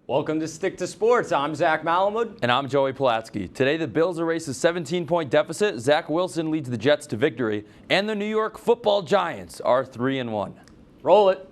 Welcome to Stick to Sports. I'm Zach Malamud. And I'm Joey Pulatsky. Today, the Bills erase a 17-point deficit. Zach Wilson leads the Jets to victory. And the New York Football Giants are 3-1. Roll it.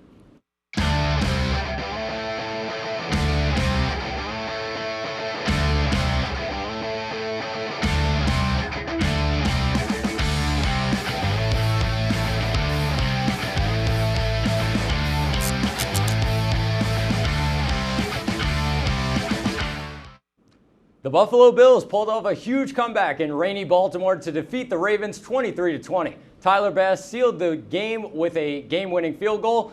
The Buffalo Bills pulled off a huge comeback in rainy Baltimore to defeat the Ravens 23-20. Tyler Bass sealed the game with a game-winning field goal,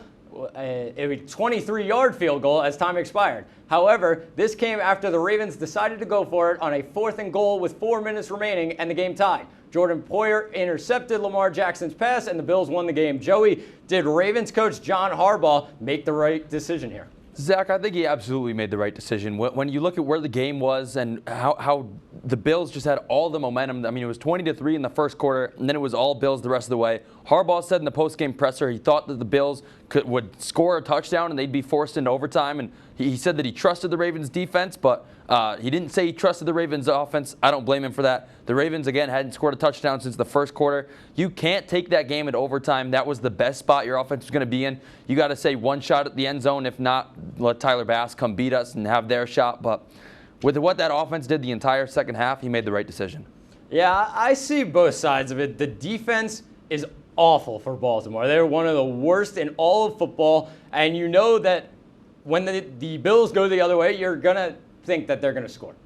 a 23-yard field goal as time expired. However, this came after the Ravens decided to go for it on a 4th and goal with 4 minutes remaining and the game tied. Jordan Poyer intercepted Lamar Jackson's pass and the Bills won the game. Joey, did Ravens coach John Harbaugh make the right decision here? Zach, I think he absolutely made the right decision. When you look at where the game was and how the Bills just had all the momentum. I mean, it was 20-3 in the first quarter, and then it was all Bills the rest of the way. Harbaugh said in the postgame presser he thought that the Bills would score a touchdown and they'd be forced into overtime. And he said that he trusted the Ravens' defense, but he didn't say he trusted the Ravens' offense. I don't blame him for that. The Ravens, again, hadn't scored a touchdown since the first quarter. You can't take that game at overtime. That was the best spot your offense was going to be in. You got to say one shot at the end zone. If not, let Tyler Bass come beat us and have their shot. But with what that offense did the entire second half, he made the right decision. Yeah, I see both sides of it. The defense is awful for Baltimore. They're one of the worst in all of football. And you know that when the Bills go the other way, you're going to think that they're going to score.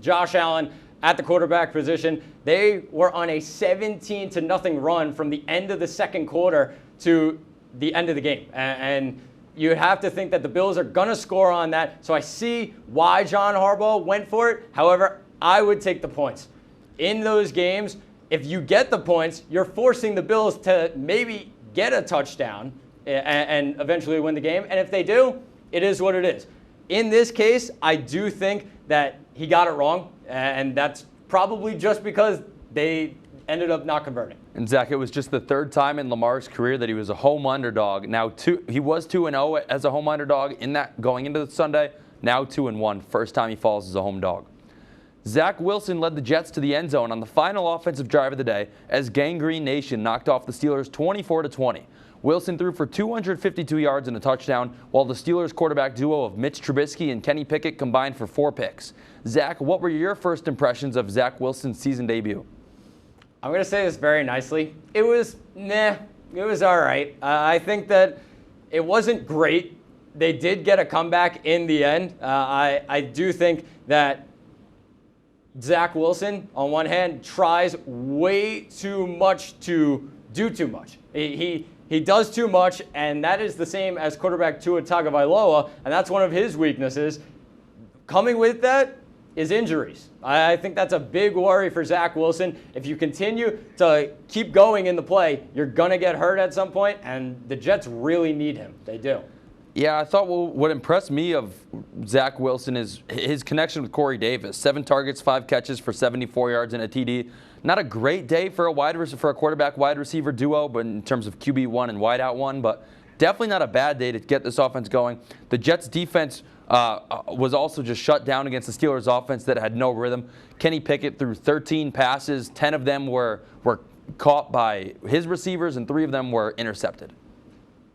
Josh Allen at the quarterback position, they were on a 17-0 run from the end of the second quarter to the end of the game. And you have to think that the Bills are going to score on that. So I see why John Harbaugh went for it. However, I would take the points. In those games, if you get the points, you're forcing the Bills to maybe get a touchdown and eventually win the game. And if they do, it is what it is. In this case, I do think that he got it wrong, and that's probably just because they ended up not converting. And Zach, it was just the third time in Lamar's career that he was a home underdog. Now, he was 2-0 as a home underdog in that going into the Sunday. Now 2-1, first time he falls as a home dog. Zach Wilson led the Jets to the end zone on the final offensive drive of the day as Gangrene Nation knocked off the Steelers 24-20. Wilson threw for 252 yards and a touchdown, while the Steelers quarterback duo of Mitch Trubisky and Kenny Pickett combined for 4 picks. Zach, what were your first impressions of Zach Wilson's season debut? I'm going to say this very nicely. It was all right. I think that it wasn't great. They did get a comeback in the end. I do think that Zach Wilson, on one hand, tries way too much to do too much. He does too much, and that is the same as quarterback Tua Tagovailoa, and that's one of his weaknesses. Coming with that is injuries. I think that's a big worry for Zach Wilson. If you continue to keep going in the play, you're going to get hurt at some point, and the Jets really need him. They do. Yeah, I thought what impressed me of Zach Wilson is his connection with Corey Davis. 7 targets, 5 catches for 74 yards and a TD. Not a great day for a quarterback wide receiver duo, but in terms of QB1 and wideout one, but definitely not a bad day to get this offense going. The Jets defense was also just shut down against the Steelers offense that had no rhythm. Kenny Pickett threw 13 passes, 10 of them were caught by his receivers and 3 of them were intercepted.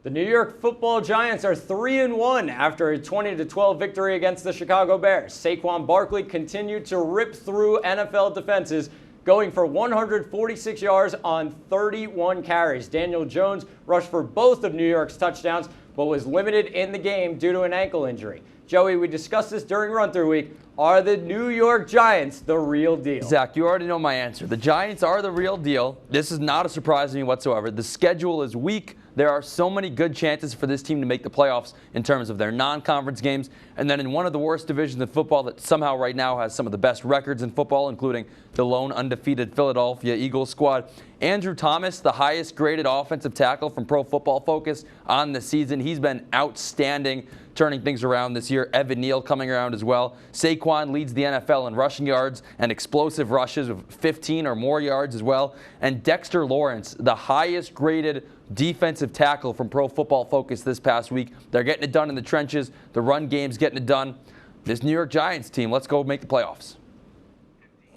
The New York Football Giants are 3-1 after a 20-12 victory against the Chicago Bears. Saquon Barkley continued to rip through NFL defenses, going for 146 yards on 31 carries. Daniel Jones rushed for both of New York's touchdowns, but was limited in the game due to an ankle injury. Joey, we discussed this during Run-Through Week. Are the New York Giants the real deal? Zach, you already know my answer. The Giants are the real deal. This is not a surprise to me whatsoever. The schedule is weak. There are so many good chances for this team to make the playoffs in terms of their non-conference games. And then in one of the worst divisions in football that somehow right now has some of the best records in football, including the lone undefeated Philadelphia Eagles squad. Andrew Thomas, the highest graded offensive tackle from Pro Football Focus on the season. He's been outstanding, turning things around this year. Evan Neal coming around as well. Saquon leads the NFL in rushing yards and explosive rushes of 15 or more yards as well. And Dexter Lawrence, the highest graded defensive tackle from Pro Football Focus this past week. They're getting it done in the trenches. The run game's getting it done. this New York Giants team, let's go make the playoffs.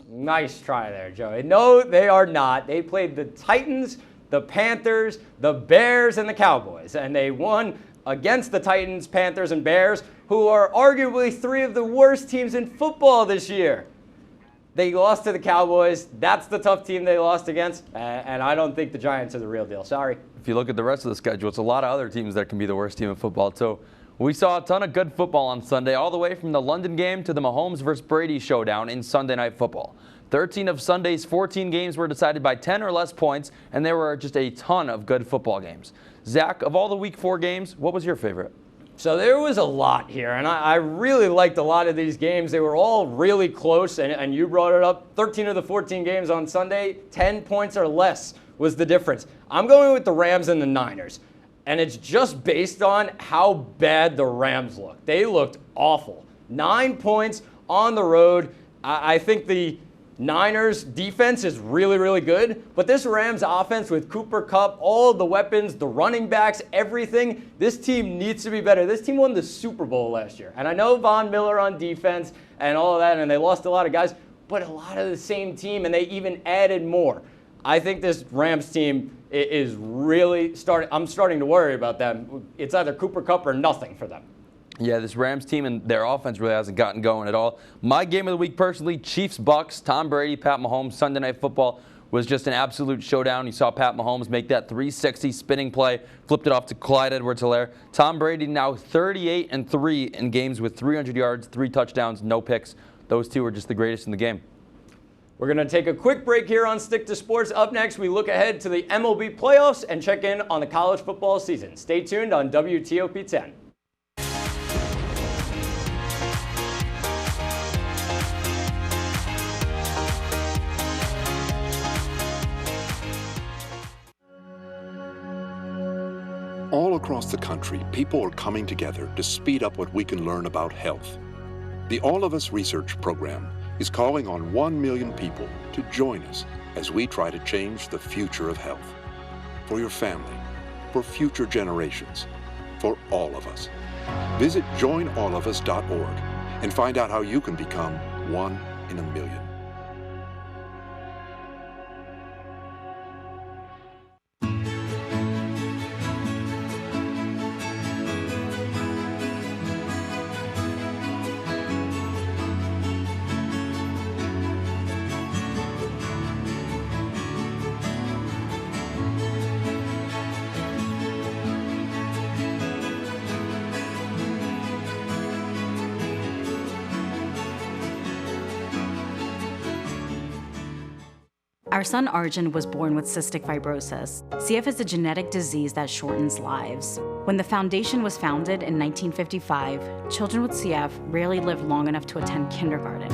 Nice try there, Joey. No, they are not. They played the Titans, the Panthers, the Bears, and the Cowboys, and they won against the Titans, Panthers, and Bears, who are arguably three of the worst teams in football this year. They lost to the Cowboys. That's the tough team they lost against, and I don't think the Giants are the real deal. Sorry. If you look at the rest of the schedule, it's a lot of other teams that can be the worst team in football. So we saw a ton of good football on Sunday, all the way from the London game to the Mahomes versus Brady showdown in Sunday Night Football. 13 of Sunday's 14 games were decided by 10 or less points, and there were just a ton of good football games. Zach, of all the Week 4 games, what was your favorite? So there was a lot here, and I really liked a lot of these games. They were all really close, and you brought it up. 13 of the 14 games on Sunday, 10 points or less was the difference. I'm going with the Rams and the Niners, and it's just based on how bad the Rams looked. They looked awful. 9 points on the road. I think the Niners defense is really, really good, but this Rams offense with Cooper Kupp, all the weapons, the running backs, everything, this team needs to be better. This team won the Super Bowl last year, and I know Von Miller on defense and all of that, and they lost a lot of guys, but a lot of the same team, and they even added more. I think this Rams team is really I'm starting to worry about them. It's either Cooper Kupp or nothing for them. Yeah, this Rams team and their offense really hasn't gotten going at all. My game of the week personally, Chiefs-Bucks, Tom Brady, Pat Mahomes, Sunday Night Football was just an absolute showdown. You saw Pat Mahomes make that 360 spinning play, flipped it off to Clyde Edwards-Helaire. Tom Brady now 38-3 in games with 300 yards, 3 touchdowns, no picks. Those two are just the greatest in the game. We're going to take a quick break here on Stick to Sports. Up next, we look ahead to the MLB playoffs and check in on the college football season. Stay tuned on WTOP 10. All across the country, people are coming together to speed up what we can learn about health. The All of Us Research Program is calling on 1 million people to join us as we try to change the future of health. For your family, for future generations, for all of us. Visit joinallofus.org and find out how you can become 1 in a million. Our son Arjun was born with cystic fibrosis. CF is a genetic disease that shortens lives. When the foundation was founded in 1955, children with CF rarely live long enough to attend kindergarten.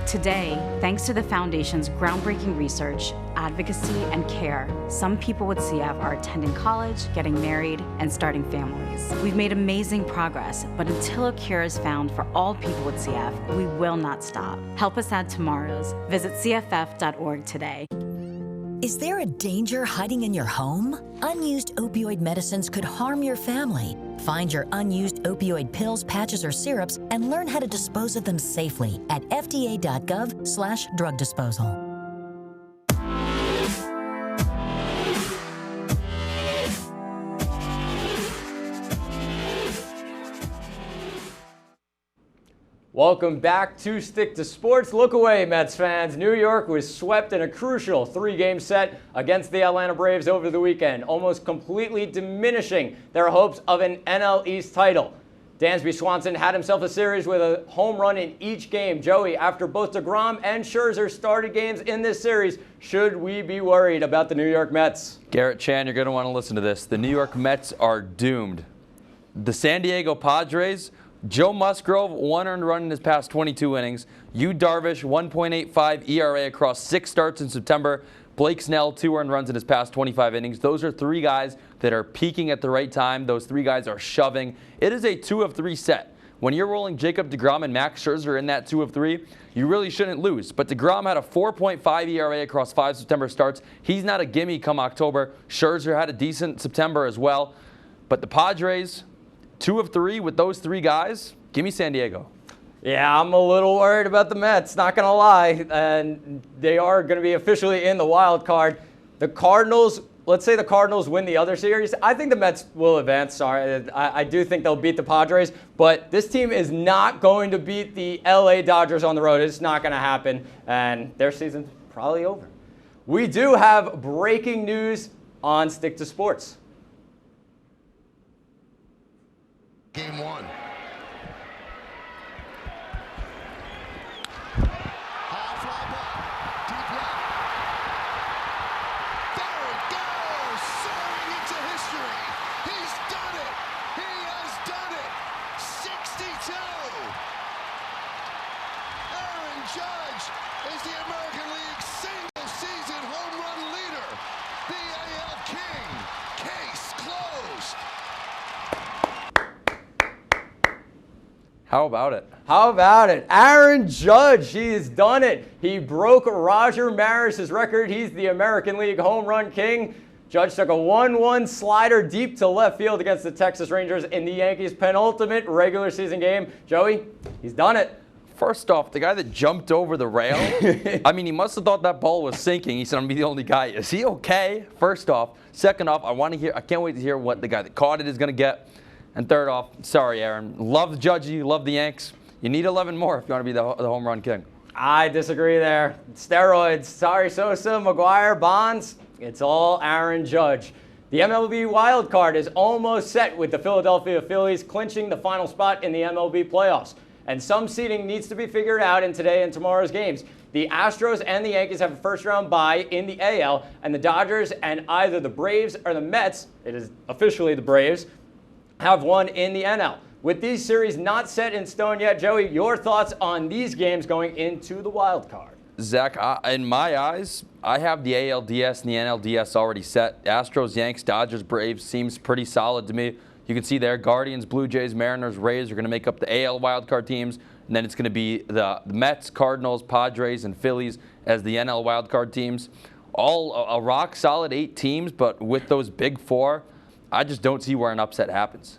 Today, thanks to the foundation's groundbreaking research, advocacy, and care, some people with CF are attending college, getting married, and starting families. We've made amazing progress, but until a cure is found for all people with CF, we will not stop. Help us add tomorrows. Visit cff.org today. Is there a danger hiding in your home? Unused opioid medicines could harm your family. Find your unused opioid pills, patches, or syrups and learn how to dispose of them safely at fda.gov/drug disposal. Welcome back to Stick to Sports. Look away, Mets fans. New York was swept in a crucial 3-game set against the Atlanta Braves over the weekend, almost completely diminishing their hopes of an NL East title. Dansby Swanson had himself a series with a home run in each game. Joey, after both DeGrom and Scherzer started games in this series, should we be worried about the New York Mets? Garrett Chan, you're going to want to listen to this. The New York Mets are doomed. The San Diego Padres, Joe Musgrove, 1 earned run in his past 22 innings. Yu Darvish, 1.85 ERA across 6 starts in September. Blake Snell, 2 earned runs in his past 25 innings. Those are 3 guys that are peaking at the right time. Those 3 guys are shoving. It is a 2 of 3 set. When you're rolling Jacob deGrom and Max Scherzer in that 2 of 3, you really shouldn't lose. But deGrom had a 4.5 ERA across 5 September starts. He's not a gimme come October. Scherzer had a decent September as well. But the Padres, 2 of 3 with those 3 guys, give me San Diego. Yeah, I'm a little worried about the Mets, not going to lie. And they are going to be officially in the wild card. The Cardinals, let's say the Cardinals win the other series. I think the Mets will advance. Sorry, I do think they'll beat the Padres. But this team is not going to beat the LA Dodgers on the road. It's not going to happen. And their season's probably over. We do have breaking news on Stick to Sports. Game one. Judge is the American League single-season home run leader. The AL King. Case closed. How about it? How about it? Aaron Judge, he has done it. He broke Roger Maris's record. He's the American League home run king. Judge took a 1-1 slider deep to left field against the Texas Rangers in the Yankees' penultimate regular season game. Joey, he's done it. First off, the guy that jumped over the rail, I mean, he must have thought that ball was sinking. He said, I'm going to be the only guy. Is he okay? First off. Second off, I can't wait to hear what the guy that caught it is going to get. And third off, sorry, Aaron. Love Judgy, love the Yanks. You need 11 more if you want to be the home run king. I disagree there. Steroids. Sorry, Sosa, McGuire, Bonds. It's all Aaron Judge. The MLB wild card is almost set with the Philadelphia Phillies clinching the final spot in the MLB playoffs. And some seeding needs to be figured out in today and tomorrow's games. The Astros and the Yankees have a first-round bye in the AL, and the Dodgers and either the Braves or the Mets, it is officially the Braves, have one in the NL. With these series not set in stone yet, Joey, your thoughts on these games going into the wild card? Zach, in my eyes, I have the ALDS and the NLDS already set. Astros, Yanks, Dodgers, Braves seems pretty solid to me. You can see there, Guardians, Blue Jays, Mariners, Rays are going to make up the AL wildcard teams. And then it's going to be the Mets, Cardinals, Padres, and Phillies as the NL wildcard teams. All a rock-solid 8 teams, but with those big 4, I just don't see where an upset happens.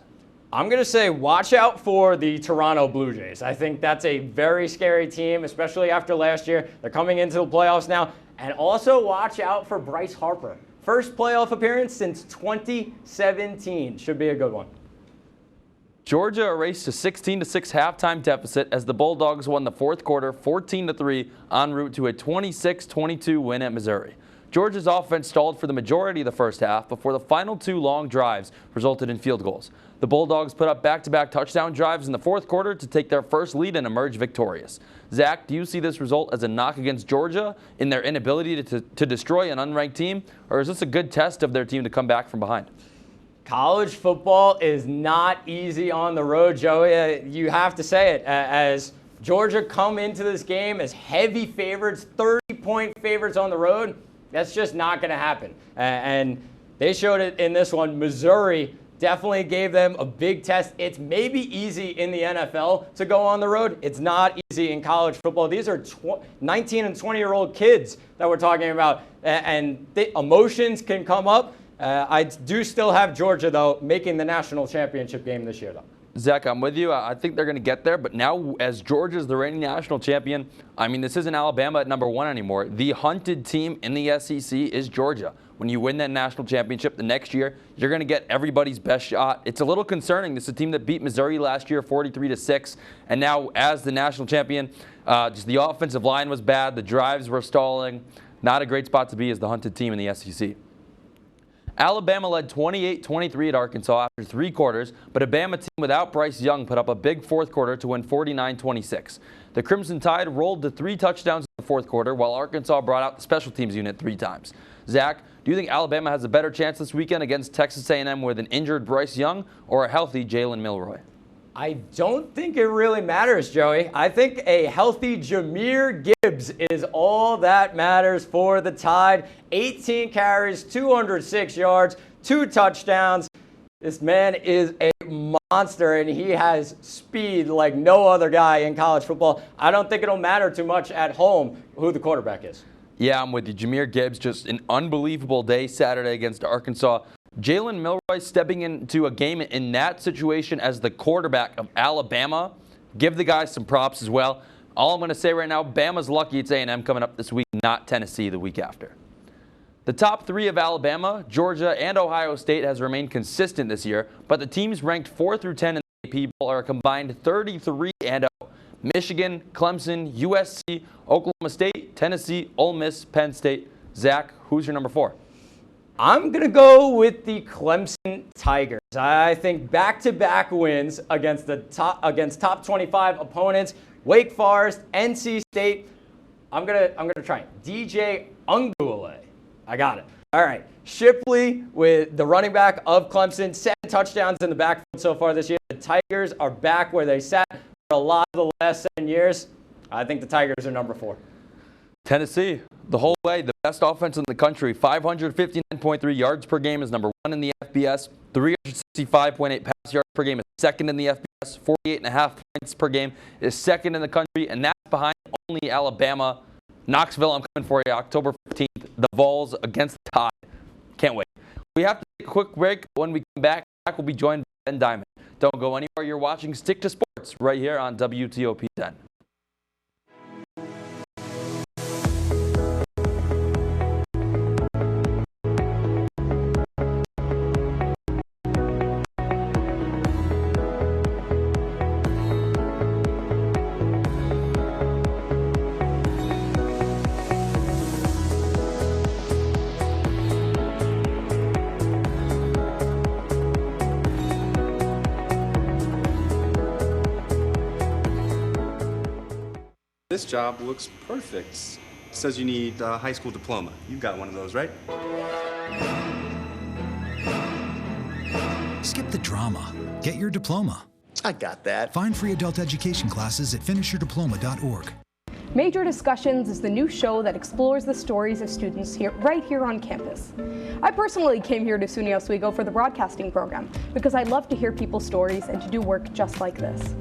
I'm going to say watch out for the Toronto Blue Jays. I think that's a very scary team, especially after last year. They're coming into the playoffs now. And also watch out for Bryce Harper. First playoff appearance since 2017. Should be a good one. Georgia erased a 16-6 halftime deficit as the Bulldogs won the fourth quarter 14-3 en route to a 26-22 win at Missouri. Georgia's offense stalled for the majority of the first half before the final 2 long drives resulted in field goals. The Bulldogs put up back-to-back touchdown drives in the fourth quarter to take their first lead and emerge victorious. Zach, do you see this result as a knock against Georgia in their inability to destroy an unranked team, or is this a good test of their team to come back from behind? College football is not easy on the road, Joey. You have to say it. As Georgia come into this game as heavy favorites, 30-point favorites on the road, that's just not going to happen. And they showed it in this one. Missouri definitely gave them a big test. It's maybe easy in the NFL to go on the road. It's not easy in college football. These are 19 and 20-year-old kids that we're talking about, and emotions can come up. I do still have Georgia, though, making the national championship game this year, though. Zach, I'm with you. I think they're going to get there. But now, as Georgia's the reigning national champion, I mean, this isn't Alabama at number 1 anymore. The hunted team in the SEC is Georgia. When you win that national championship the next year, you're going to get everybody's best shot. It's a little concerning. This is a team that beat Missouri last year 43-6. And now, as the national champion, just the offensive line was bad. The drives were stalling. Not a great spot to be as the hunted team in the SEC. Alabama led 28-23 at Arkansas after 3 quarters, but a Bama team without Bryce Young put up a big fourth quarter to win 49-26. The Crimson Tide rolled to 3 touchdowns in the fourth quarter, while Arkansas brought out the special teams unit 3 times. Zach, do you think Alabama has a better chance this weekend against Texas A&M with an injured Bryce Young or a healthy Jalen Milroy? I don't think it really matters, Joey. I think a healthy Jahmyr Gibbs is all that matters for the Tide. 18 carries, 206 yards, 2 touchdowns. This man is a monster, and he has speed like no other guy in college football. I don't think it'll matter too much at home who the quarterback is. Yeah, I'm with you. Jahmyr Gibbs, just an unbelievable day Saturday against Arkansas. Jalen Milroy stepping into a game in that situation as the quarterback of Alabama give the guys some props as well. All I'm going to say right now, Bama's lucky it's A&M coming up this week, not Tennessee the week after. The top three of Alabama, Georgia, and Ohio State has remained consistent this year, but the teams ranked 4 through 10 in the AP poll are a combined 33-0. Michigan, Clemson, USC, Oklahoma State, Tennessee, Ole Miss, Penn State. Zach, who's your number 4? I'm going to go with the Clemson Tigers. I think back-to-back wins against top 25 opponents, Wake Forest, NC State. I'm gonna try it. DJ Ungule. I got it. All right. Shipley, with the running back of Clemson, 7 touchdowns in the backfield so far this year. The Tigers are back where they sat for a lot of the last 7 years. I think the Tigers are number 4. Tennessee, the whole way, the best offense in the country. 559.3 yards per game is number 1 in the FBS. 365.8 pass yards per game is second in the FBS. 48.5 points per game is second in the country, and that's behind only Alabama. Knoxville, I'm coming for you, October 15th. The Vols against the Tide. Can't wait. We have to take a quick break. When we come back, we'll be joined by Ben Diamond. Don't go anywhere. You're watching Stick to Sports right here on WTOP 10. This job looks perfect. It says you need a high school diploma. You got one of those, right? Skip the drama. Get your diploma. I got that. Find free adult education classes at finishyourdiploma.org. Major Discussions is the new show that explores the stories of students right here on campus. I personally came here to SUNY Oswego for the broadcasting program because I love to hear people's stories and to do work just like this.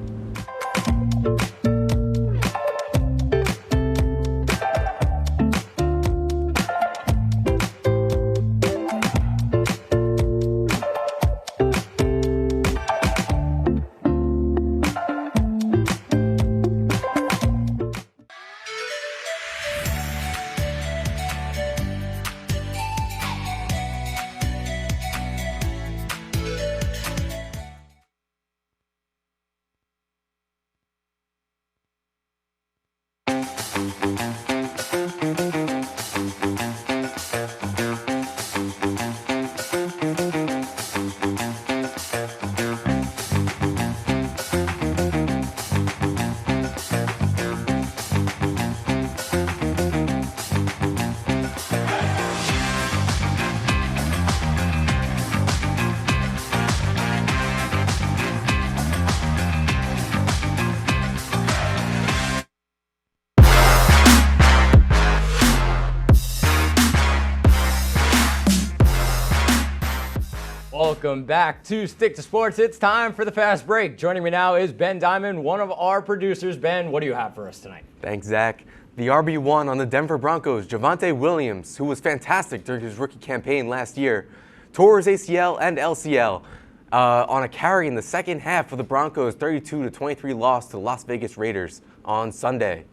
Welcome back to Stick to Sports. It's time for the fast break. Joining me now is Ben Diamond, one of our producers. Ben, what do you have for us tonight? Thanks, Zach. The RB1 on the Denver Broncos, Javonte Williams, who was fantastic during his rookie campaign last year, tore his ACL and LCL on a carry in the second half of the Broncos' 32-23 loss to the Las Vegas Raiders on Sunday.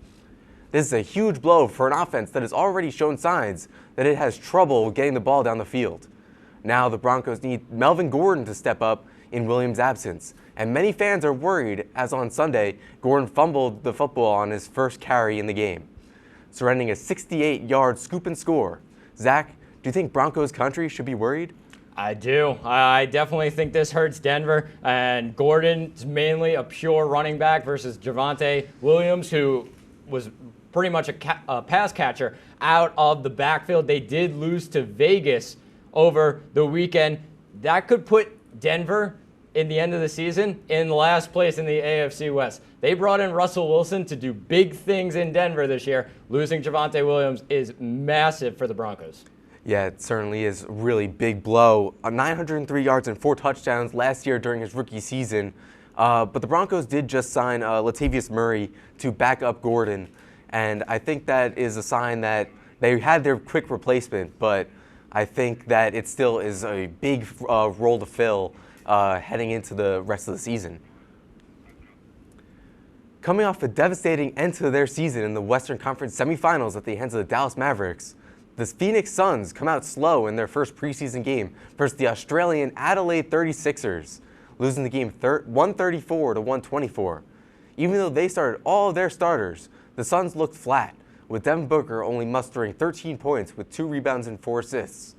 This is a huge blow for an offense that has already shown signs that it has trouble getting the ball down the field. Now the Broncos need Melvin Gordon to step up in Williams' absence, and many fans are worried as on Sunday, Gordon fumbled the football on his first carry in the game, surrendering a 68-yard scoop and score. Zach, do you think Broncos country should be worried? I do. I definitely think this hurts Denver, and Gordon's mainly a pure running back versus Javonte Williams, who was pretty much a pass catcher out of the backfield. They did lose to Vegas over the weekend. That could put Denver in the end of the season in last place in the AFC West. They brought in Russell Wilson to do big things in Denver this year. Losing Javonte Williams is massive for the Broncos. Yeah, it certainly is a really big blow. 903 yards and 4 touchdowns last year during his rookie season. But the Broncos did just sign Latavius Murray to back up Gordon. And I think that is a sign that they had their quick replacement, but I think that it still is a big role to fill heading into the rest of the season. Coming off a devastating end to their season in the Western Conference semifinals at the hands of the Dallas Mavericks, the Phoenix Suns come out slow in their first preseason game versus the Australian Adelaide 36ers, losing the game 134 to 124. Even though they started all of their starters, the Suns looked flat, with Devin Booker only mustering 13 points with 2 rebounds and 4 assists.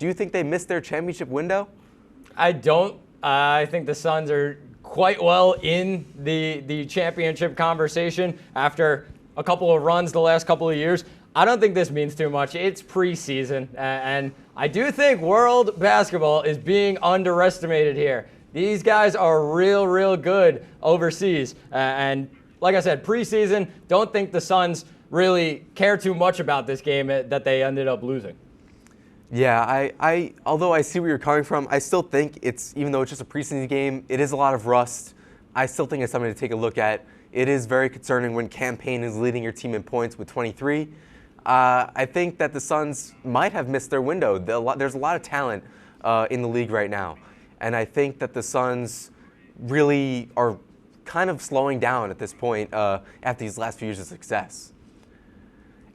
Do you think they missed their championship window? I don't. I think the Suns are quite well in the championship conversation after a couple of runs the last couple of years. I don't think this means too much. It's preseason, and I do think world basketball is being underestimated here. These guys are real good overseas, and like I said, preseason, don't think the Suns really care too much about this game that they ended up losing. Yeah, although I see where you're coming from, I still think even though it's just a preseason game, it is a lot of rust. I still think it's something to take a look at. It is very concerning when Cam Payne is leading your team in points with 23. I think that the Suns might have missed their window. There's a lot of talent in the league right now. And I think that the Suns really are kind of slowing down at this point after these last few years of success.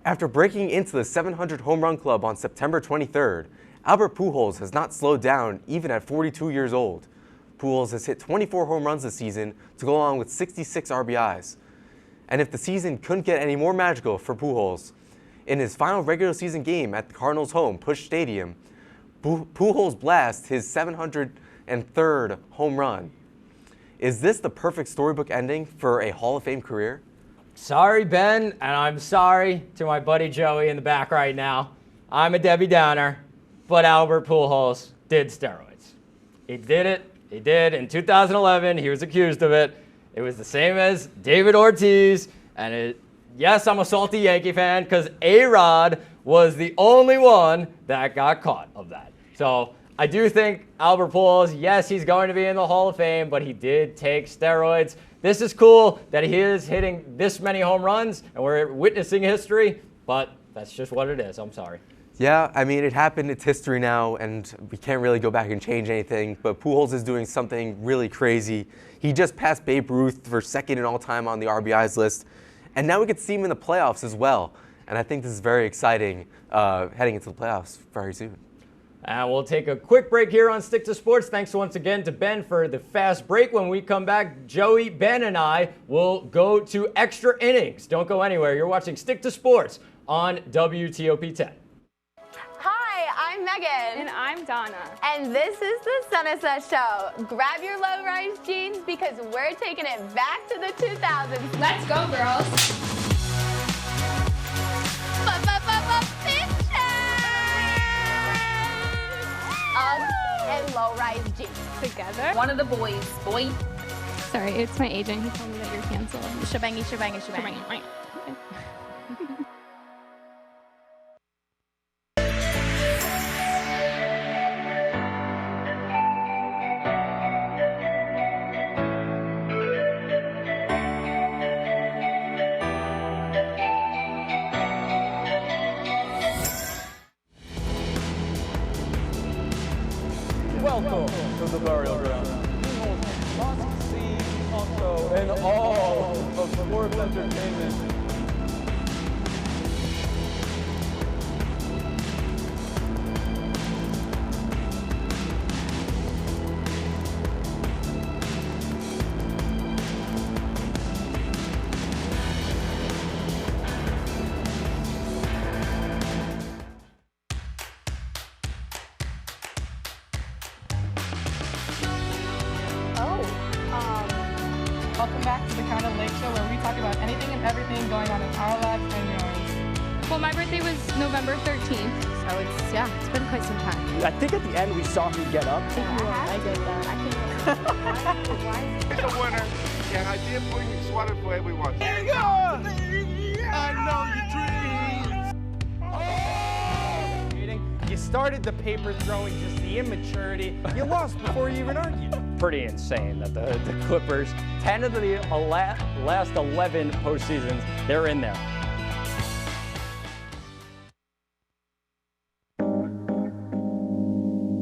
After breaking into the 700 home run club on September 23rd, Albert Pujols has not slowed down even at 42 years old. Pujols has hit 24 home runs this season to go along with 66 RBIs. And if the season couldn't get any more magical for Pujols, in his final regular season game at the Cardinals' home, Busch Stadium, Pujols blasts his 703rd home run. Is this the perfect storybook ending for a Hall of Fame career? Sorry, Ben, and I'm sorry to my buddy Joey in the back right now. I'm a Debbie Downer, but Albert Pujols did steroids. He did it. He did. In 2011, he was accused of it. It was the same as David Ortiz, and yes, I'm a salty Yankee fan because A-Rod was the only one that got caught of that. So I do think Albert Pujols, yes, he's going to be in the Hall of Fame, but he did take steroids. This is cool that he is hitting this many home runs, and we're witnessing history, but that's just what it is. I'm sorry. Yeah, I mean, it happened. It's history now, and we can't really go back and change anything. But Pujols is doing something really crazy. He just passed Babe Ruth for second in all-time on the RBIs list, and now we get to see him in the playoffs as well. And I think this is very exciting heading into the playoffs very soon. And we'll take a quick break here on Stick to Sports. Thanks once again to Ben for the fast break. When we come back, Joey, Ben, and I will go to extra innings. Don't go anywhere. You're watching Stick to Sports on WTOP 10. Hi, I'm Megan. And I'm Donna. And this is the Sunset Show. Grab your low-rise jeans because we're taking it back to the 2000s. Let's go, girls. And low-rise jeans. Together. One of the boys. Boy. Sorry, it's my agent. He told me that you're canceled. Shebangy, shebangy, shebangy. Right. Welcome to the burial ground. Must see also in all of sports entertainment. Welcome back to the Count of Lake Show, where we talk about anything and everything going on in our lives and yours. Well, my birthday was November 13th, so it's been quite some time. I think at the end we saw him get up. I did that. It's a winner, and I did bring you sweater for everyone. There you go! I know your dreams. You started the paper throwing, just the immaturity. You lost before you even argued. Pretty insane that the Clippers, 10 of the last 11 postseasons, they're in there.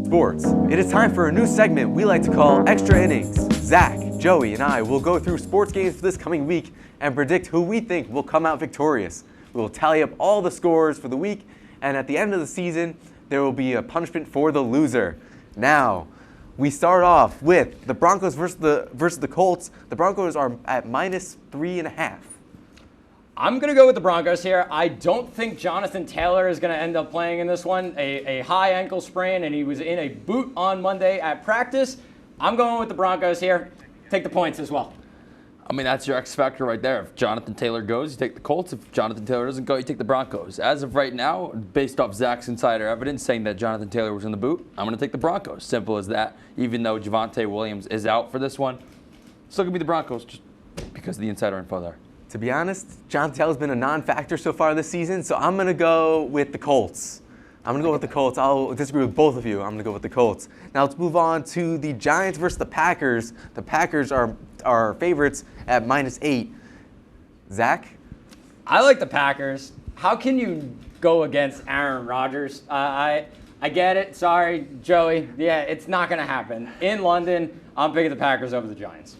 Sports. It is time for a new segment we like to call Extra Innings. Zach, Joey and I will go through sports games for this coming week and predict who we think will come out victorious. We will tally up all the scores for the week, and at the end of the season, there will be a punishment for the loser. Now, we start off with the Broncos versus the Colts. The Broncos are at -3.5. I'm going to go with the Broncos here. I don't think Jonathan Taylor is going to end up playing in this one. A high ankle sprain, and he was in a boot on Monday at practice. I'm going with the Broncos here. Take the points as well. I mean, that's your X factor right there. If Jonathan Taylor goes, you take the Colts. If Jonathan Taylor doesn't go, you take the Broncos. As of right now, based off Zach's insider evidence saying that Jonathan Taylor was in the boot, I'm going to take the Broncos. Simple as that. Even though Javonte Williams is out for this one, still going to be the Broncos just because of the insider info there. To be honest, Jonathan Taylor's been a non-factor so far this season, so I'm going to go with the Colts. I'm going to go with the Colts. I'll disagree with both of you. I'm going to go with the Colts. Now let's move on to the Giants versus the Packers. The Packers are favorites at -8. Zach? I like the Packers. How can you go against Aaron Rodgers? I get it. Sorry, Joey. Yeah, it's not going to happen. In London, I'm picking the Packers over the Giants.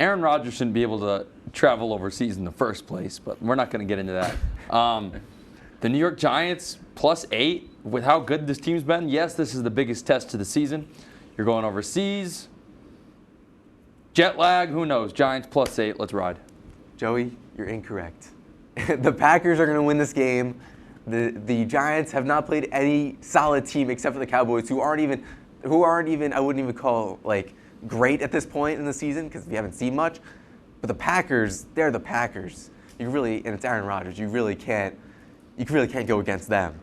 Aaron Rodgers shouldn't be able to travel overseas in the first place, but we're not going to get into that. The New York Giants +8 with how good this team's been. Yes, this is the biggest test of the season. You're going overseas. Jet lag, who knows? Giants +8. Let's ride. Joey, you're incorrect. The Packers are going to win this game. The Giants have not played any solid team except for the Cowboys, who aren't even I wouldn't even call like great at this point in the season because we haven't seen much. But the Packers, they're the Packers. And it's Aaron Rodgers. You really can't go against them.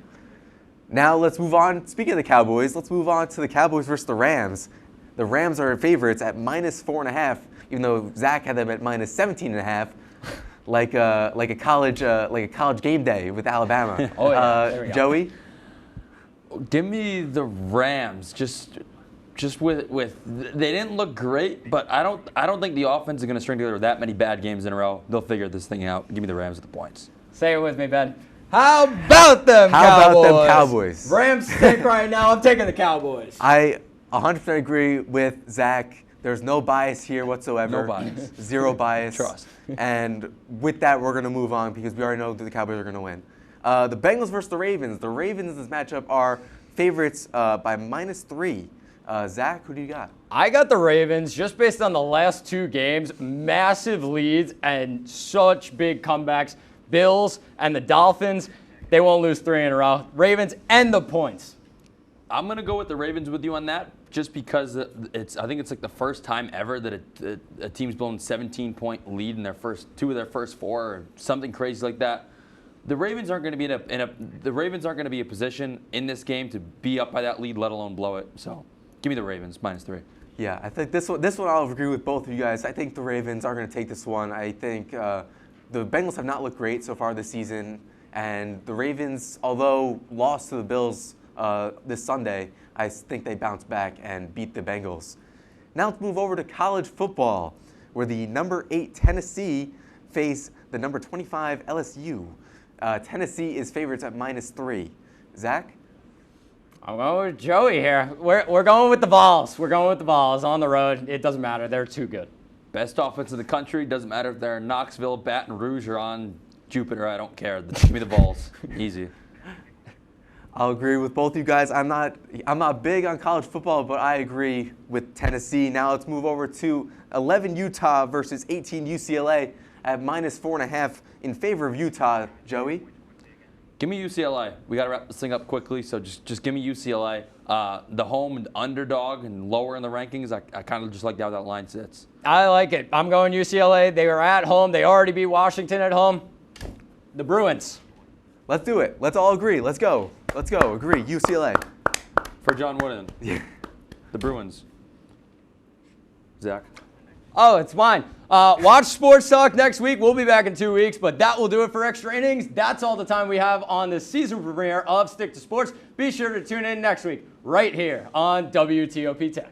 Now let's move on. Speaking of the Cowboys, let's move on to the Cowboys versus the Rams. The Rams are favorites at -4.5, even though Zach had them at -17.5, like a college game day with Alabama. Oh yeah, there we go. Joey, give me the Rams. Just with they didn't look great, but I don't think the offense is going to string together that many bad games in a row. They'll figure this thing out. Give me the Rams with the points. Say it with me, Ben. How about them Cowboys? Rams stink right now. I'm taking the Cowboys. I 100% agree with Zach. There's no bias here whatsoever. No bias. Zero bias. Trust. And with that, we're going to move on because we already know that the Cowboys are going to win. The Bengals versus the Ravens. The Ravens in this matchup are favorites by -3. Zach, who do you got? I got the Ravens just based on the last two games. Massive leads and such big comebacks. Bills and the Dolphins, they won't lose 3 in a row. Ravens and the points. I'm going to go with the Ravens with you on that just because I think it's like the first time ever that a team's blown 17-point lead in two of their first 4 or something crazy like that. The Ravens aren't going to be in a position in this game to be up by that lead, let alone blow it. So, give me the Ravens -3. Yeah, I think this one I'll agree with both of you guys. I think the Ravens are going to take this one. I think the Bengals have not looked great so far this season, and the Ravens, although lost to the Bills this Sunday, I think they bounced back and beat the Bengals. Now let's move over to college football, where the number 8 Tennessee face the number 25 LSU. Tennessee is favorites at -3. Zach? I'm going with Joey here. We're going with the Vols. We're going with the Vols on the road. It doesn't matter. They're too good. Best offense in the country. Doesn't matter if they're in Knoxville, Baton Rouge, or on Jupiter. I don't care. Give me the Vols. Easy. I'll agree with both of you guys. I'm not big on college football, but I agree with Tennessee. Now let's move over to 11 Utah versus 18 UCLA at -4.5 in favor of Utah. Joey? Give me UCLA. We got to wrap this thing up quickly, so just give me UCLA. The home underdog and lower in the rankings, I kind of just like how that line sits. I like it. I'm going UCLA. They were at home. They already beat Washington at home. The Bruins. Let's do it. Let's all agree. Let's go. Let's go. Agree. UCLA. For John Wooden. Yeah. The Bruins. Zach. Oh, it's mine. Watch Sports Talk next week. We'll be back in 2 weeks, but that will do it for Extra Innings. That's all the time we have on the season premiere of Stick to Sports. Be sure to tune in next week right here on WTOP Tech.